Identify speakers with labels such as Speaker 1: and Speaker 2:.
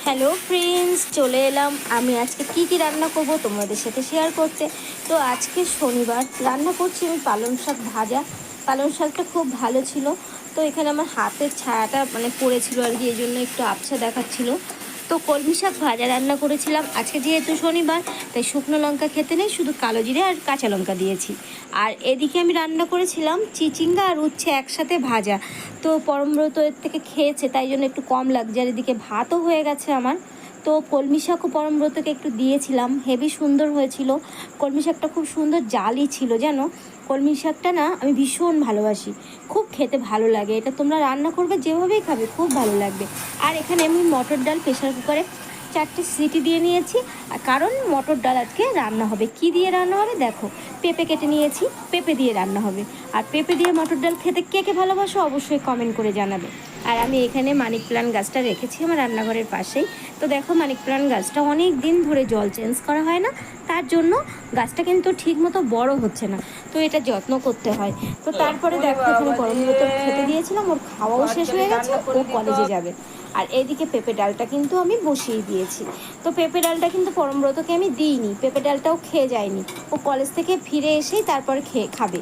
Speaker 1: Hello friends, চলে এলাম আমি আজকে কি রান্না করব তোমাদের সাথে শেয়ার করতে। তো আজকে শনিবার, রান্না করছি আমি পালং শাক ভাজা। পালং শাকটা খুব ভালো ছিল। তো এখানে আমার হাতের ছায়াটা পড়েছিল আর কি, এই জন্য একটু আবছা দেখাচ্ছিল। তো কলমি শাক ভাজা রান্না করেছিলাম। আজকে যেহেতু শনিবার, তাই শুকনো লঙ্কা খেতে নেই, শুধু কালো জিরে আর কাঁচা লঙ্কা দিয়েছি। আর এদিকে আমি রান্না করেছিলাম চিচিঙ্গা আর উচ্ছে একসাথে ভাজা। তো পরমব্রত এর থেকে খেয়েছে, তাই জন্য একটু কম লাগছে। আর এদিকে ভাতও হয়ে গেছে আমার। তো কলমি শাকও পরমব্রতকে একটু দিয়েছিলাম, হেভি সুন্দর হয়েছিল। কলমি শাকটা খুব সুন্দর জালি ছিল জানো। কলমি শাকটা না আমি ভীষণ ভালোবাসি, খুব খেতে ভালো লাগে। এটা তোমরা রান্না করবে যেভাবেই খাবে খুব ভালো লাগবে। আর এখানে আমি মটর ডাল প্রেশার কুকারে 4টে সিটি দিয়ে নিয়েছি। আর কারণ মটর ডাল আজকে রান্না হবে। কি দিয়ে রান্না হবে দেখো, পেঁপে কেটে নিয়েছি, পেঁপে দিয়ে রান্না হবে। আর পেঁপে দিয়ে মটর ডাল খেতে কে কে ভালোবাসো অবশ্যই কমেন্ট করে জানাবে। আর আমি এখানে মানি প্ল্যান্ট গাছটা রেখেছি আমার রান্নাঘরের পাশেই। তো দেখো মানি প্ল্যান্ট গাছটা অনেক দিন ধরে জল চেঞ্জ করা হয় না, তার জন্য গাছটা কিন্তু ঠিক মতো বড় হচ্ছে না। তো এটা যত্ন করতে হয়। তো তারপরে দেখো এখানে গরম বোতল খেতে দিয়েছিলাম, ওর খাওয়াও শেষ হয়ে গেছে, ও কলেজে যাবে। আর এইদিকে পেঁপে ডালটা কিন্তু আমি বসিয়ে দিয়েছি। তো পেঁপে ডালটা কিন্তু পরমব্রতকে আমি দিইনি, পেঁপে ডালটাও খেয়ে যায়নি, ও কলেজ থেকে ফিরে এসেই তারপর খাবে।